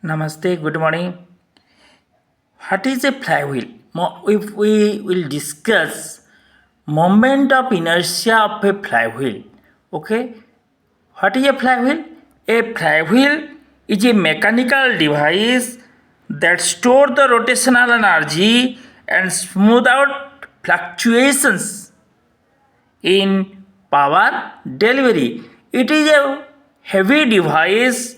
Namaste, good morning. What is a flywheel? If we will discuss moment of inertia of a flywheel. Okay, what is a flywheel? A flywheel is a mechanical device that stores the rotational energy and smooth out fluctuations in power delivery. It is a heavy device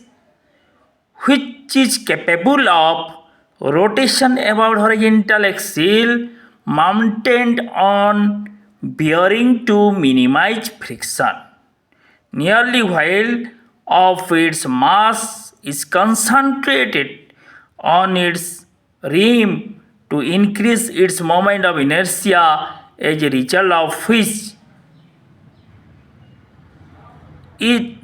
which is capable of rotation about horizontal axle mounted on bearing to minimize friction. Nearly while of its mass is concentrated on its rim to increase its moment of inertia, as a result of which it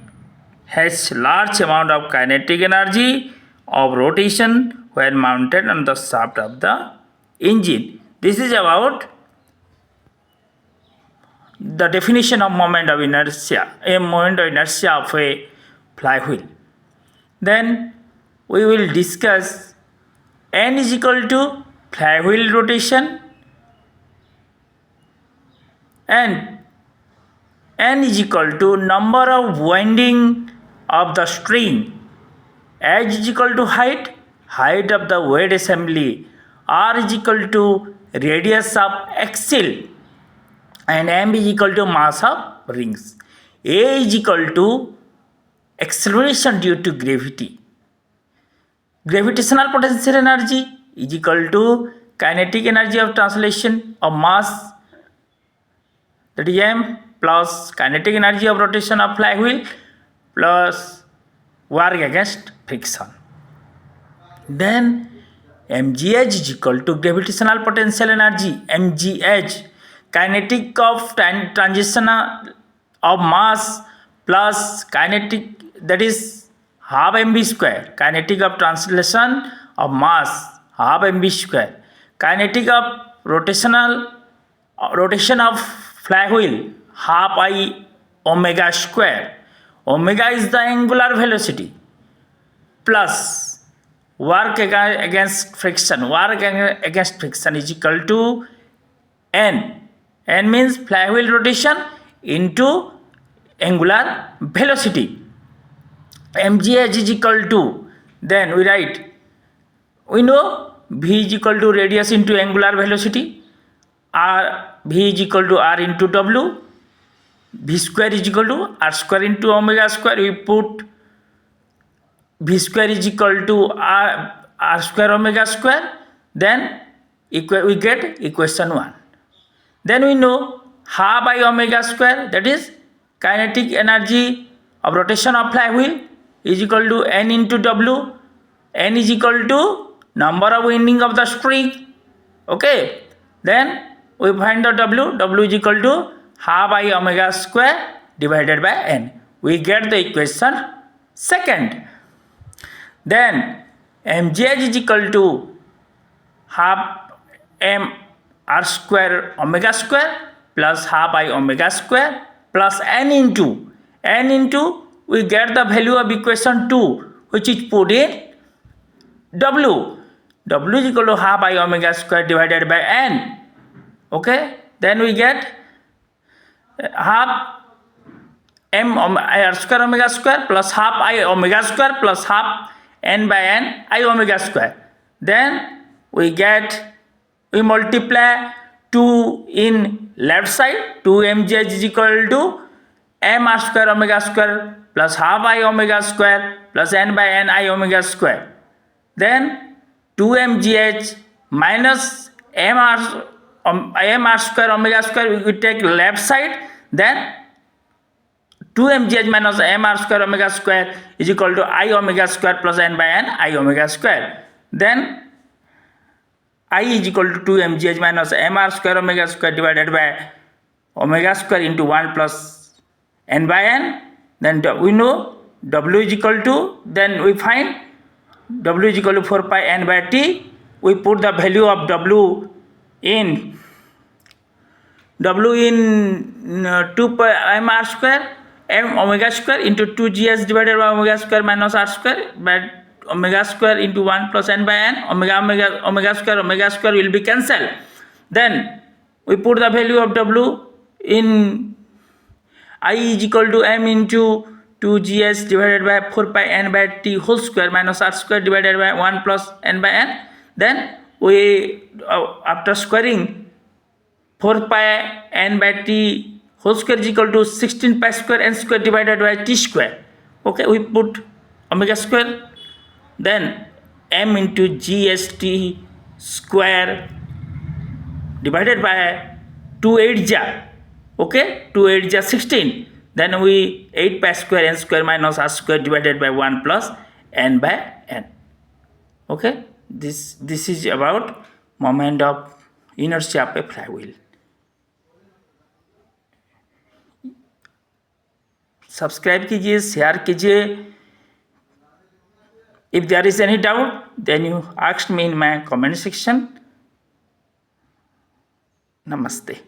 has large amount of kinetic energy of rotation when mounted on the shaft of the engine. This is about the definition of moment of inertia, a moment of inertia of a flywheel. Then we will discuss n is equal to flywheel rotation and n is equal to number of winding of the string. H is equal to height of the weight assembly. R is equal to radius of axle, and M is equal to mass of rings. A is equal to acceleration due to gravity. Gravitational potential energy is equal to kinetic energy of translation of mass, that is M, plus kinetic energy of rotation of flywheel plus work against friction. Then mgh is equal to gravitational potential energy, mgh, kinetic of transition of mass plus kinetic, that is half mv square, kinetic of translation of mass half mv square, kinetic of rotation of flywheel half I omega square. Omega is the angular velocity plus work against friction is equal to n. N means flywheel rotation into angular velocity. mgh is equal to, then we know v is equal to radius into angular velocity, v is equal to r into w, v square is equal to r square into omega square. We put v square is equal to r square omega square, then we get equation 1. Then we know half by omega square, that is kinetic energy of rotation of flywheel, is equal to n into w. N is equal to number of winding of the spring. Okay, then we find the w is equal to half by omega square divided by n. We get the equation 2nd. Then mgh is equal to half m r square omega square plus half I omega square plus n into we get the value of equation 2, which is put in w. W is equal to half I omega square divided by n. Okay, then we get half m r square omega square plus half I omega square plus half n by n I omega square. Then we multiply 2 in left side. 2 mgh is equal to m r square omega square plus half I omega square plus n by n I omega square. Then 2 mgh minus m r square omega square, we take left side. Then 2 mgh minus m r square omega square is equal to I omega square plus n by n I omega square. Then I is equal to 2 mgh minus m r square omega square divided by omega square into 1 plus n by n. Then we know w is equal to, then we find w is equal to 4 pi n by t. We put the value of w in 2 pi m r square m omega square into 2 gs divided by omega square minus r square by omega square into 1 plus n by n. Omega square will be cancelled. Then we put the value of W in I is equal to m into 2gs divided by 4 pi n by t whole square minus r square divided by 1 plus n by n. Then we after squaring 4 pi n by t whole square is equal to 16 pi square n square divided by t square. Okay, we put omega square, then m into gst square divided by 2 8 ja. Okay, 2 8 ja 16. Then we 8 pi square n square minus r square divided by 1 plus n by n. Okay, this is about moment of inertia of a flywheel. Subscribe कीजिए, share कीजिए. If there is any doubt, then you ask me in my comment section. Namaste.